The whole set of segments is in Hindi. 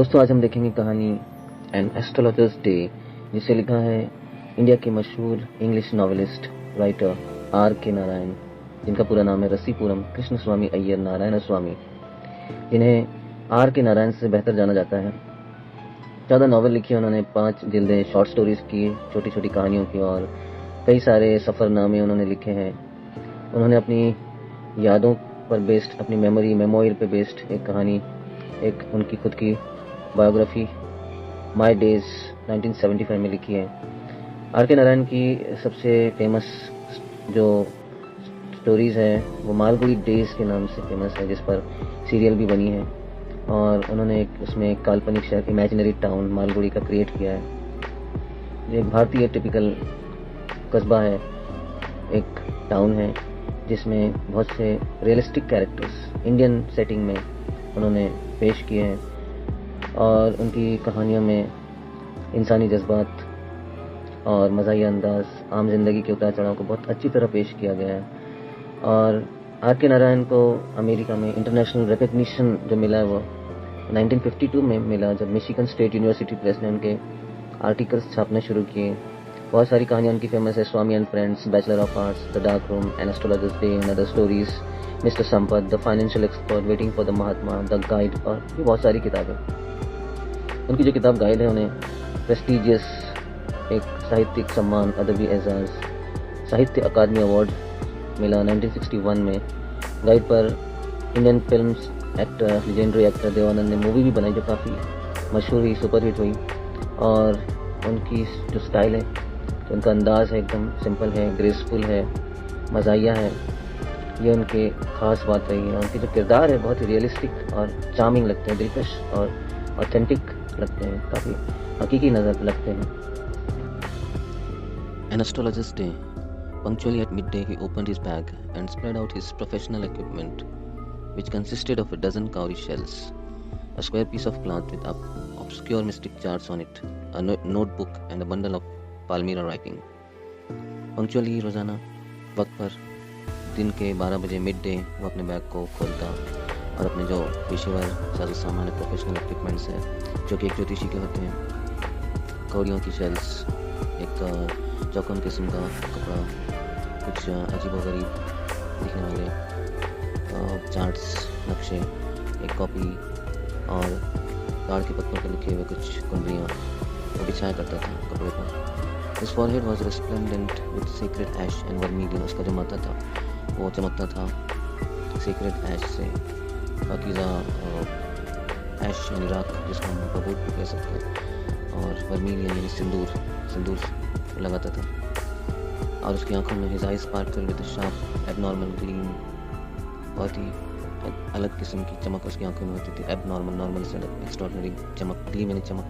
दोस्तों, आज हम देखेंगे कहानी एन एस्ट्रोलॉजर्स डे, जिसे लिखा है इंडिया के मशहूर इंग्लिश नॉवेलिस्ट राइटर आर के नारायण, जिनका पूरा नाम है रसीपुरम कृष्ण स्वामी अय्यर नारायण स्वामी, जिन्हें आर के नारायण से बेहतर जाना जाता है। 14 नॉवेल लिखी उन्होंने, 5 जिल्दें शॉर्ट स्टोरीज की, छोटी छोटी कहानियों की, और कई सारे सफ़रनामे उन्होंने लिखे हैं। उन्होंने अपनी यादों पर बेस्ड, अपनी मेमोरी पे बेस्ड एक कहानी, एक उनकी खुद की बायोग्राफी माय डेज 1975 में लिखी है। आर के नारायण की सबसे फेमस जो स्टोरीज है वो मालगुड़ी डेज के नाम से फेमस है, जिस पर सीरियल भी बनी है, और उन्होंने उसमें एक काल्पनिक शहर, इमेजिनरी टाउन मालगुड़ी का क्रिएट किया है। ये एक भारतीय टिपिकल कस्बा है, एक टाउन है जिसमें बहुत से रियलिस्टिक कैरेक्टर्स इंडियन सेटिंग में उन्होंने पेश किए हैं, और उनकी कहानियों में इंसानी जज्बात और मज़ाहिया अंदाज, आम जिंदगी के उतार चढ़ाव को बहुत अच्छी तरह पेश किया गया है। और आर के नारायण को अमेरिका में इंटरनेशनल रिकग्निशन जो मिला है वो 1952 में मिला, जब मिशिगन स्टेट यूनिवर्सिटी प्रेस ने उनके आर्टिकल्स छापने शुरू किए। बहुत सारी कहानियाँ उनकी फेमस है, Swami and friends, bachelor of arts, the dark room, an astrologer's day and other stories, mister Sampath, the financial expert, waiting for the Mahatma, the guide, और भी बहुत सारी किताबें। उनकी जो किताब गाइड है उन्हें प्रेस्टीजियस एक साहित्यिक सम्मान, अदबी एजाज, साहित्य अकादमी अवार्ड मिला 1961 में। गाइड पर Indian films actor, legendary actor Dev Anand ने मूवी भी बनाई जो काफ़ी मशहूर हुई, सुपरहिट हुई। और उनकी जो स्टाइल है, जो उनका अंदाज़ है, एकदम सिंपल है, ग्रेसफुल है, मज़ाहिया है, ये उनके ख़ास बात रही है। उनके जो किरदार है बहुत ही रियलिस्टिक और चार्मिंग लगते हैं, दिलकश और ऑथेंटिक लगते हैं, काफ़ी हकीकी नज़र लगते हैं। An astrologer's day. Punctually at midday, he opened his bag and spread out his professional equipment, which consisted of a dozen cowrie shells, a square piece of cloth with obscure mystic charts on it, a notebook, and a bundle of Palmyra writing. Punctually, रोजाना वक्त पर दिन के 12 बजे मिड डे वो अपने बैग को खोलता और अपने जो पेशेवर सारे सामान है, प्रोफेशनल इक्विपमेंट्स है, जो कि एक ज्योतिषी के होते हैं, कौड़ियों की शेल्स, एक चौकोन किस्म का कपड़ा, कुछ अजीबोगरीब दिखने वाले चार्ट्स, नक्शे, एक कॉपी और ताड़ के पत्तों पर लिखे हुए कुछ कुंडलियाँ वो बिछाया करता था कपड़े पर। His forehead was resplendent with sacred ash and vermilion. उसका जो माथा था वो चमकता था sacred ash से, पाकीज़ा ऐश यानी राख, जिसको हम बबूत भी कह सकते हैं, और वर्मिलियन यानी सिंदूर लगाता था। और उसकी आंखों में his eyes sparkled with a sharp abnormal gleam, बहुत ही अलग किस्म की चमक उसकी आंखों में होती थी। एबनॉर्मल, नॉर्मल से अलग, एक्स्ट्राऑर्डिनरी चमक, ग्लीम यानी चमक।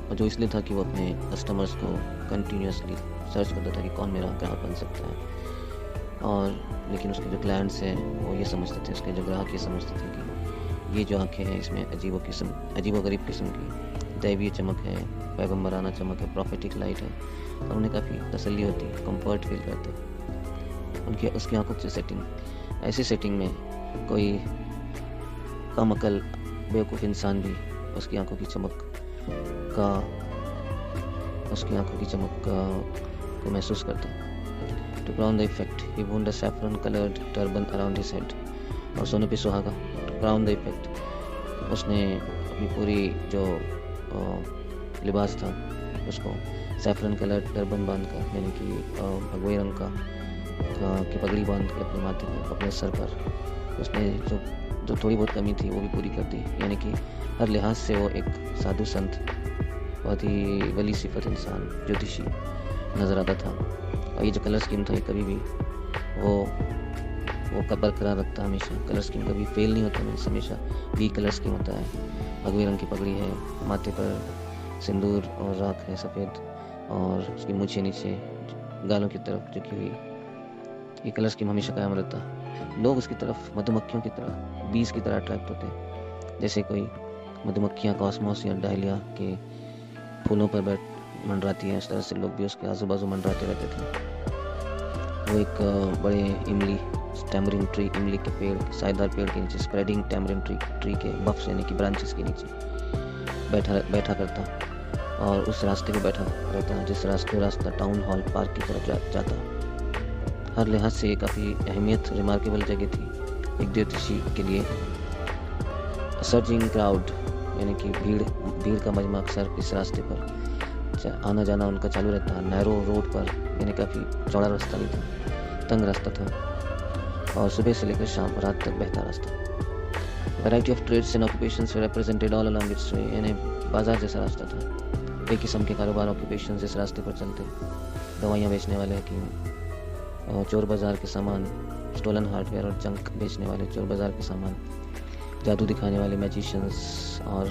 और जो इसलिए था कि वो अपने कस्टमर्स को कंटिन्यूसली सर्च करता था कि कौन मेरा ग्राहक बन सकता है। और लेकिन उसके जो क्लाइंट्स हैं वो ये समझते थे, उसके जो ग्राहक ये समझते थे कि ये जो आंखें हैं इसमें अजीबोगरीब किस्म की दैवीय चमक है, पैगंबराना चमक है, प्रॉफिटिक लाइट है, और उन्हें काफ़ी तसल्ली होती, कंफर्ट फील करते उसकी आंखों की सेटिंग। ऐसी सेटिंग में कोई कम अकल बेवकूफ़ इंसान भी उसकी आंखों की चमक को महसूस करता। To crown the effect, he wore a saffron-colored turban around his head, और सोने पे सुहागा। To crown the effect, उसने अपनी पूरी जो लिबास था उसको सैफरन कलर टर्बन बांध कर, यानी कि भगवे रंग की पगड़ी बांध के अपने माथे पर, अपने सर पर उसने जो थोड़ी बहुत कमी थी वो भी पूरी कर दी। यानी कि हर लिहाज से वो एक साधु संत, बहुत ही वली सिफत इंसान, ज्योतिषी नज़र आता था। और ये जो कलर स्कीम था ये कभी भी वो बरकरार रखता, हमेशा कलर स्कीम कभी फेल नहीं होता, हमेशा वी कलर स्कीम होता है। भगवे रंग की पगड़ी है, माथे पर सिंदूर और राख है सफ़ेद, और उसकी मूछें नीचे गालों की तरफ झुकी हुई, ये कलर स्कीम हमेशा कायम रहता। लोग उसकी तरफ मधुमक्खियों की तरह, बीज की तरह अट्रैक्ट होते, जैसे कोई मधुमक्खियाँ कॉस्मोस या डायलिया के फूलों पर मंडराती हैं, उस तरह से लोग भी उसके आजू बाजू मंडराते रहते थे। वो एक बड़े इमली टैमरिन ट्री, इमली के पेड़, सायदार पेड़ के नीचे, स्प्रेडिंग टैमरिन ट्री के बफ्स यानी कि ब्रांचेस के नीचे बैठा करता और उस रास्ते पे बैठा रहता जिस रास्ता टाउन हॉल पार्क की तरफ जाता। हर लिहाज से ये काफ़ी अहमियत रिमार्केबल जगह थी एक ज्योतिषी के लिए। सर्जिंग क्राउड यानी कि भीड़ का मजमा अक्सर इस रास्ते पर आना जाना उनका चालू रहता। नैरो रोड पर यानी काफ़ी चौड़ा रास्ता नहीं था, तंग रास्ता था और सुबह से लेकर शाम रात तक बहता रास्ता। Variety of trades and occupations were represented all along its way, यानी बाजार जैसा रास्ता था। कई किस्म के कारोबार ऑक्यूपेशंस इस रास्ते पर चलते। दवाइयाँ बेचने वाले हकीम, चोर बाज़ार के सामान, स्टोलन हार्डवेयर और जंक बेचने वाले चोर बाज़ार के सामान, जादू दिखाने वाले मैजिशियंस और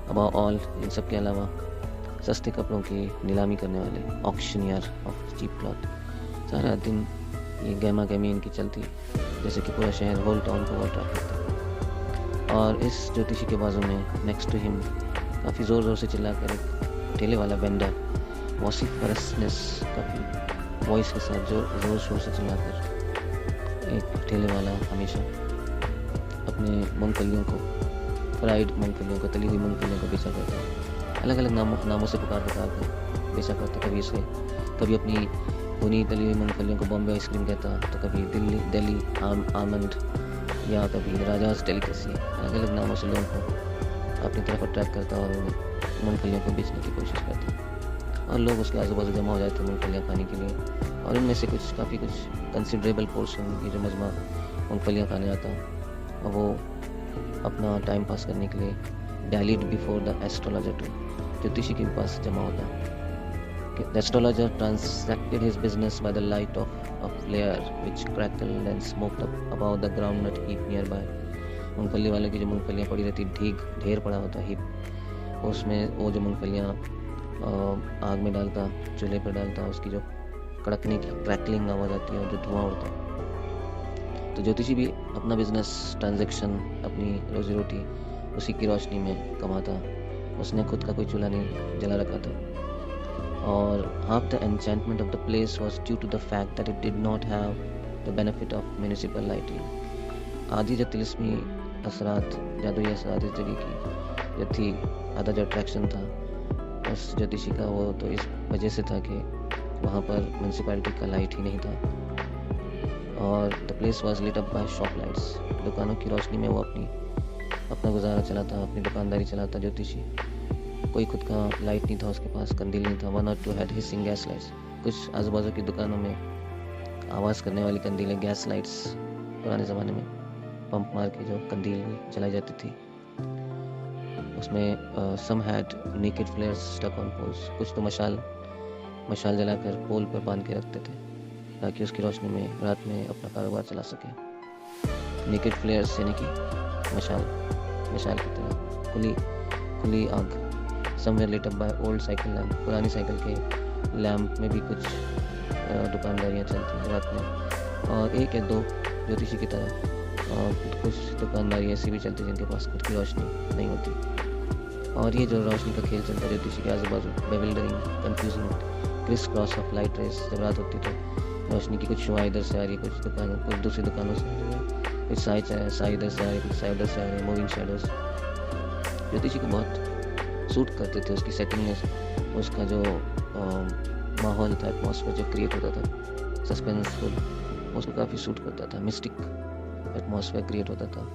अबाउट ऑल इन सब के अलावा सस्ते कपड़ों की नीलामी करने वाले ऑक्शनियर ऑफ चीप क्लॉथ। सारा दिन ये गहमा गहमी इनकी चलती जैसे कि पूरा शहर होल टाउन को वॉटर करता। और इस ज्योतिषी के बाजू में नेक्स्ट टू हिम काफ़ी ज़ोर ज़ोर से चिल्लाकर एक ठेले वाला वेंडर वॉसिफ परसनेस काफ़ी वॉइस के साथ ज़ोर शोर से चिल्लाकर एक ठेले वाला हमेशा अपने मूंगफलियों को, फ्राइड मूंगफलियों को, तली हुई मूंगफलियों को बेचा करता है। अलग अलग नामों से पुकार कर बेचा करता। कभी अपनी भुनी तली हुई मूंगफलियों को बॉम्बे आइसक्रीम कहता, तो कभी दिल्ली आमंड या कभी राजाज डेलिकेसी। अलग अलग नामों से लोगों को अपनी तरफ अट्रैक्ट करता और मूंगफलियों को बेचने की कोशिश करता और लोग उसके आजू बाजू जमा हो जाते मूंगफलियाँ खाने के लिए। और इनमें से कुछ कंसिडरेबल पोर्शन की जो मजमा मूंगफलियाँ खाने आता और वो अपना टाइम पास करने के लिए डायलीड बिफोर द एस्ट्रोलॉजर टू ज्योतिषी के पास जमा होता। The astrologer transacted his business by the light of a flare which crackled and smoked up above the groundnut heap nearby. मूंगफली वाले की जो मूंगफलियाँ पड़ी रहती ढेर पड़ा होता हीप, उसमें वो जो मूंगफलियाँ आग में डालता, चूल्हे पर डालता, उसकी जो कड़कने की क्रैकलिंग आवाज़ आती है और जो धुआं उड़ता। तो ज्योतिषी भी अपना बिजनेस ट्रांजैक्शन, अपनी रोजी रोटी उसी की रोशनी में कमाता। उसने खुद का कोई चूल्हा नहीं जला रखा था और half the enchantment of the place was due to the fact that it did not have the benefit of municipal lighting. आदि जो तिलिस्मी असरात, जादुई असरात इस जगह की जो थी, आधा जो अट्रैक्शन था उस ज्योतिषी का, वो तो इस वजह से था कि वहाँ पर म्यूनसिपैलिटी का लाइट ही नहीं था और the place was lit up by shop lights. दुकानों की रोशनी में वो अपना गुजारा चलाता, अपनी दुकानदारी चलाता ज्योतिषी। कोई खुद का लाइट नहीं था उसके पास, कंदील नहीं था। 1 or 2 had hissing gas lights। कुछ आजू बाजू की दुकानों में आवाज़ करने वाली कंदीलें, गैस लाइट्स, पुराने ज़माने में पंप मार के जो कंदील जलाई जाती थी उसमें some had naked flares stuck on poles। कुछ तो मशाल जलाकर पोल पर बांध के रखते थे ताकि उसकी रोशनी में रात में अपना कारोबार चला सके। नेकेड फ्लेयर्स यानी कि मशाल की तरह खुली आग। Somewhere lit up by old cycle lamp. पुरानी साइकिल के लैम्प में भी कुछ दुकानदारियाँ चलती रात में। और एक या दो ज्योतिषी की तरह कुछ दुकानदारी ऐसी भी चलती जिनके पास खुद की रोशनी नहीं होती। और ये जो रोशनी का खेल चलता ज्योतिषी के आजू बाजू, bewildering, confusing criss cross of light rays. जब रात होती तो रोशनी की कुछ शुआ इधर से आ रही, कुछ दूसरी दुकानों से आ रही है, कुछ साई इधर से आ रही, कुछ साई उधर से आ रही, मूविंग शैडोज। ज्योतिषी को बहुत सूट करते थे उसकी सेटिंग में, उसका जो माहौल था, एटमॉस्फेयर जो क्रिएट होता था सस्पेंसफुल, उसको काफ़ी सूट करता था। मिस्टिक एटमॉस्फेयर क्रिएट होता था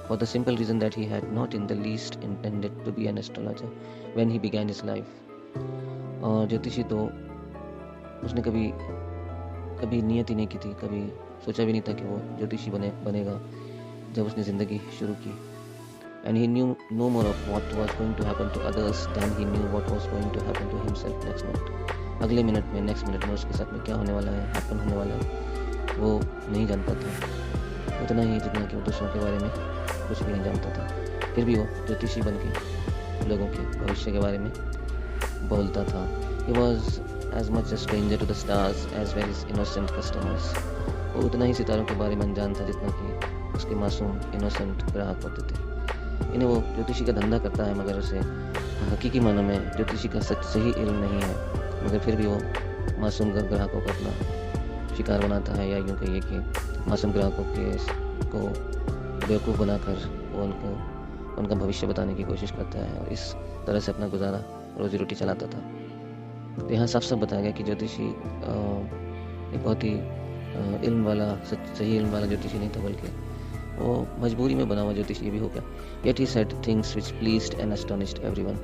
for the simple reason that he had not in the least intended to be an astrologer when he began his life. और ज्योतिषी तो उसने कभी नियत ही नहीं की थी, कभी सोचा भी नहीं था कि वो ज्योतिषी बनेगा जब उसने ज़िंदगी शुरू की। And he knew no more of what was going to happen to others than he knew what was going to happen to himself next minute। अगले मिनट में, नेक्स्ट मिनट में उसके साथ में क्या होने वाला है, हैपन होने वाला है, वो नहीं जानता था। उतना ही जितना कि वो दूसरों के बारे में कुछ भी नहीं जानता था। फिर भी वो ज्योतिषी बन के लोगों के भविष्य के बारे में बोलता था। He was as much a stranger to the stars as well as innocent customers। वो उतना ही सितारों के बारे में अनजान था जितना कि उसके मासूम इनोसेंट ग्राहक होते थे। इन्हें वो ज्योतिषी का धंधा करता है मगर उसे हकीकी मानों में ज्योतिषी का सही इल्म नहीं है, मगर फिर भी वो मासूम ग्राहकों को अपना शिकार बनाता है, या यूँ कहिए कि मासूम ग्राहकों को बेवकूफ़ बनाकर वो उनका भविष्य बताने की कोशिश करता है और इस तरह से अपना गुजारा रोजी रोटी चलाता था। तो यहाँ साफ साफ बताया गया कि ज्योतिषी एक बहुत ही इल्म वाला सही इल्म वाला ज्योतिषी नहीं था, बल्कि वो मजबूरी में बना हुआ ज्योतिषी भी हो गया। Yet he said things which pleased and astonished everyone.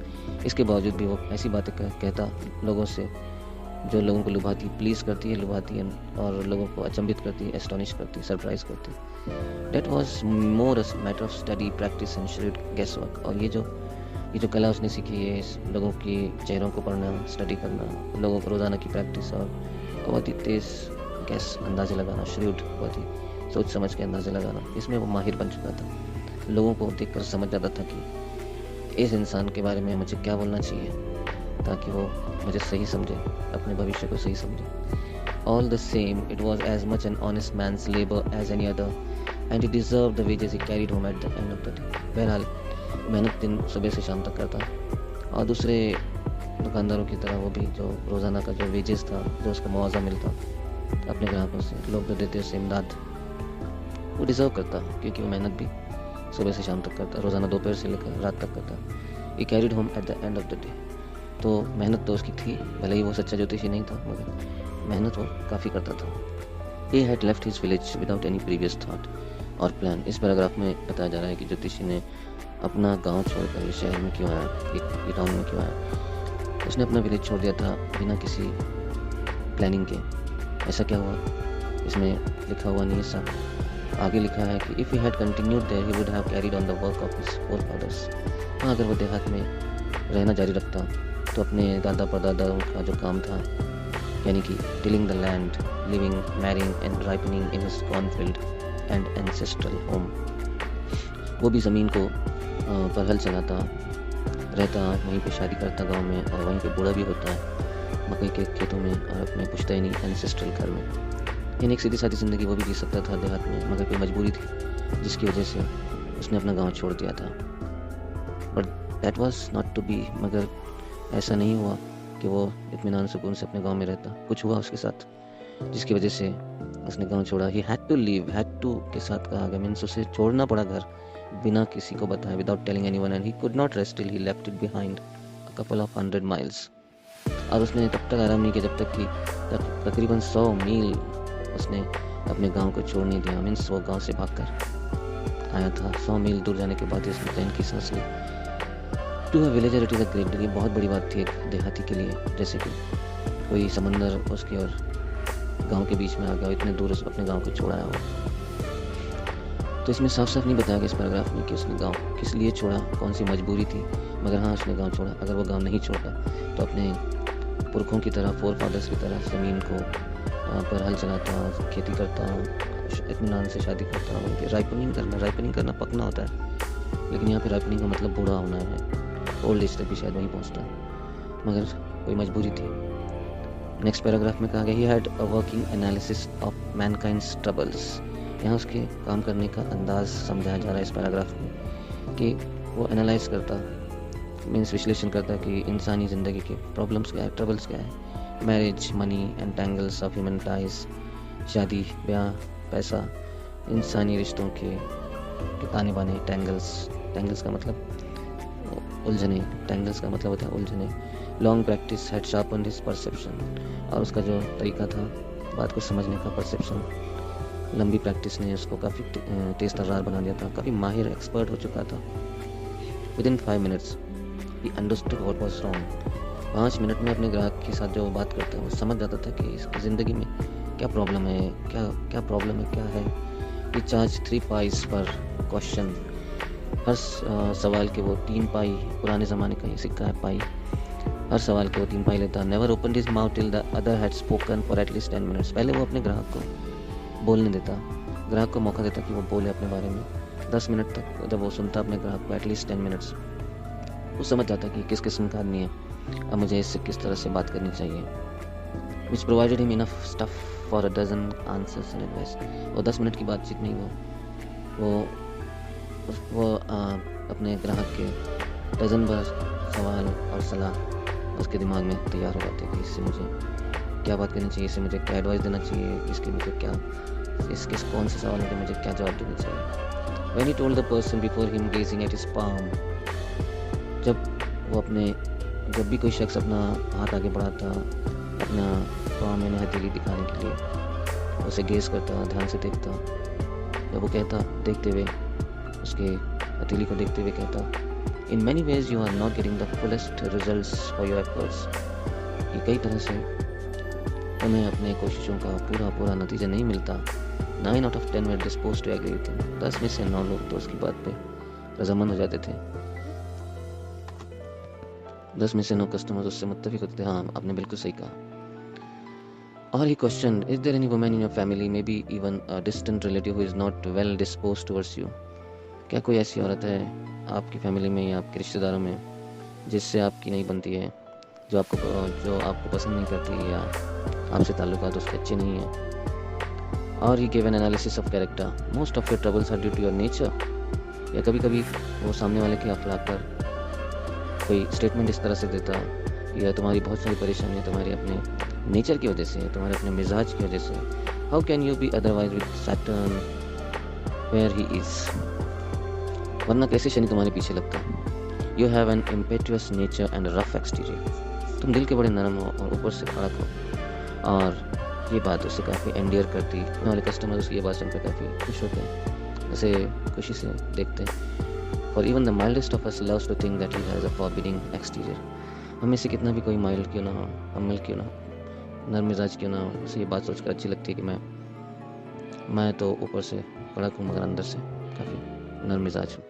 इसके बावजूद भी वो ऐसी बातें कहता लोगों से जो लोगों को लुभाती, प्लीज करती है, लुभाती है और लोगों को अचंभित करती है, एस्टोनिश करती, सरप्राइज करती। That was more a matter of study, practice and shrewd guess work. और ये जो कला उसने सीखी है, लोगों की चेहरों को पढ़ना, स्टडी करना, लोगों को रोज़ाना की प्रैक्टिस और बहुत ही तेज़ गैस अंदाजे लगाना, श्रूड बहुत ही सोच समझ के अंदाजे लगाना, इसमें वो माहिर बन चुका था। लोगों को देखकर समझ जाता था कि इस इंसान के बारे में मुझे क्या बोलना चाहिए ताकि वो मुझे सही समझे, अपने भविष्य को सही समझे। All the same, it was as much an honest man's labor as any other, and he deserved the wages he carried home at the end of the day. बहरहाल मेहनत दिन सुबह से शाम तक करता और दूसरे दुकानदारों की तरह वो भी जो रोज़ाना का जो वेजेस था, जो उसका मुआवजा मिलता अपने ग्राहकों से, लोग जो देते उससे इमदाद, वो डिज़र्व करता क्योंकि वो मेहनत भी सुबह से शाम तक करता, रोज़ाना दोपहर से लेकर रात तक करता। He carried home at the end of the day. तो मेहनत तो उसकी थी, भले ही वो सच्चा ज्योतिषी नहीं था, मगर मेहनत वो काफ़ी करता था। He had left his village without any previous thought और प्लान। इस पैराग्राफ में बताया जा रहा है कि ज्योतिषी ने अपना गांव छोड़कर ये शहर में क्यों आया, ये टाउन में क्यों आया। उसने अपना विलेज छोड़ दिया था बिना किसी प्लानिंग के। ऐसा क्या हुआ, इसमें लिखा हुआ नहीं है साहब। आगे लिखा है कि if he had continued there he would have carried on the work of his forefathers. हाँ, अगर वो देहात में रहना जारी रखता तो अपने दादा परदादाओं का जो काम था, यानी कि tilling the land, living, marrying and ripening in his cornfield and ancestral home, वो भी ज़मीन को पर हल चलाता रहता, वहीं पे शादी करता गांव में और वहीं पे बूढ़ा भी होता है मकई के खेतों में और अपने पुश्तैनी एंसेस्ट्रल घर में। यानी एक सीधी सादी ज़िंदगी वो भी जी सकता था देहात में, मगर कोई मजबूरी थी जिसकी वजह से उसने अपना गाँव छोड़ दिया था। But that was not to be. मगर ऐसा नहीं हुआ कि वो इत्मीनान सुकून से अपने गांव में रहता। कुछ हुआ उसके साथ जिसकी वजह से उसने गांव छोड़ा। He had to leave, had to के साथ कहा गया, मीन्स उसे छोड़ना पड़ा घर बिना किसी को बताए, without telling anyone, and he could not rest till he left it behind a couple of 100 miles. और उसने तब तक आराम नहीं किया जब तक कि तकरीबन 100 मील उसने अपने गांव को छोड़ नहीं दिया। मीन्स वो गांव से भागकर आया था। 100 मील दूर जाने के बाद उसने चैन की सांस ली। To a villager it is a great deal. ये बहुत बड़ी बात थी एक देहाती के लिए, जैसे कि कोई समंदर उसके और गांव के बीच में आ गया, इतने दूर उस अपने गांव को छोड़ाया हो। तो इसमें साफ साफ नहीं बताया गया इस पैराग्राफ में कि उसने गांव किस लिए छोड़ा, कौन सी मजबूरी थी, मगर हाँ उसने गांव छोड़ा। अगर वो गांव नहीं छोड़ता तो अपने पुरखों की तरह, फोर फादर्स की तरह ज़मीन को पर हल चलाता, खेती करता, इत्मीनान से शादी करता, उनकी राइपनिंग करना पकना होता है, लेकिन यहाँ पे राइपनिंग का मतलब बूढ़ा होना है, ओल्ड एज तक भी शायद वहीं पहुँचता, मगर कोई मजबूरी थी। नेक्स्ट पैराग्राफ में कहा गया, he had a working analysis of mankind's troubles. यहाँ उसके काम करने का अंदाज समझाया जा रहा है इस पैराग्राफ में कि वो एनालाइज करता, मीन्स विश्लेषण करता कि इंसानी ज़िंदगी के प्रॉब्लम्स क्या है, ट्रबल्स क्या है। Marriage, money, entangles of human ties, शादी, ब्याह, पैसा, इंसानी रिश्तों के ताने बाने, टेंगल्स का मतलब उलझने, टेंगल्स का मतलब होता है उलझने। Long practice had sharpened his perception. और उसका जो तरीका था बात को समझने का, परसेप्शन, लंबी प्रैक्टिस ने उसको काफ़ी तेज़ तर्रार बना दिया था, काफ़ी माहिर एक्सपर्ट हो चुका था। Within 5 minutes he understood what was wrong. 5 minute में अपने ग्राहक के साथ जो वो बात करता है वो समझ जाता था कि इसकी ज़िंदगी में क्या प्रॉब्लम है, क्या प्रॉब्लम है, क्या है। ही चार्ज 3 पाइस पर क्वेश्चन। हर सवाल के वो 3 पाई, पुराने ज़माने का ये सिक्का है पाई, हर सवाल के वो 3 पाई लेता। Never opened his mouth till the other had spoken for at least 10 minutes। पहले वो अपने ग्राहक को बोलने देता, ग्राहक को मौका देता कि वो बोले अपने बारे में। 10 मिनट तक जब वो सुनता अपने ग्राहक को, एटलीस्ट 10 minutes, वो समझ जाता कि किस किस्म का आदमी है, अब मुझे इससे किस तरह से बात करनी चाहिए। Which provided him enough stuff for a dozen answers and advice. वो 10 मिनट की बातचीत नहीं, वो अपने ग्राहक के डजन भर सवाल और सलाह उसके दिमाग में तैयार हो जाते कि इससे मुझे क्या बात करनी चाहिए, इससे मुझे क्या एडवाइस देना चाहिए, इसके मुझे क्या इसके कौन से सवालों के मुझे क्या जवाब देना चाहिए। When he told the person before him gazing at his palm, जब भी कोई शख्स अपना हाथ आगे बढ़ाता अपना पाम यानी हथेली दिखाने के लिए, उसे गेज करता, ध्यान से देखता, जब वो कहता देखते हुए, उसके हथेली को देखते हुए कहता, In many ways you are not getting the fullest results for your efforts. ये कई तरह से तुम्हें अपने कोशिशों का पूरा नतीजा नहीं मिलता। 9 out of 10 were disposed to agree with him. 10 में से 9 लोग तो उसकी बात पे रजामंद हो जाते थे। 10 में से 9 कस्टमर्स उससे मुत्तफिक होते थे, हाँ आपने बिल्कुल सही कहा। Or he questioned, is there any woman in your family, maybe even a distant relative who is not well disposed towards you? क्या कोई ऐसी औरत है आपकी फैमिली में या आपके रिश्तेदारों में जिससे आपकी नहीं बनती है, जो आपको पसंद नहीं करती या आपसे ताल्लुकात उसके अच्छे नहीं हैं। और he give an analysis of character, most of your troubles are due to your nature. या कभी कभी वो सामने वाले के अखलाक पर कोई स्टेटमेंट इस तरह से देता, या तुम्हारी बहुत सारी परेशानियाँ तुम्हारे अपने नेचर की वजह से, तुम्हारे अपने मिजाज की वजह से। How can you be otherwise with Saturn where he is, वरना कैसे शनि तुम्हारे पीछे लगता। You have an impetuous nature and rough exterior, तुम दिल के बड़े नरम हो और ऊपर से कड़क हो। और ये बात उससे काफ़ी एंडियर करती, हमारे कस्टमर उसकी ये बात सुनकर काफ़ी खुश होते हैं, उसे खुशी से देखते हैं। For even the mildest of us loves to think that he has a forbidding exterior, हमें से कितना भी कोई माइल्ड क्यों ना हो, अमल क्यों ना हो, नरम मिजाज क्यों ना हो, उसे ये बात सोचकर अच्छी लगती है कि मैं तो ऊपर से कड़क हूँ मगर अंदर से काफ़ी नरम मिजाज हूँ।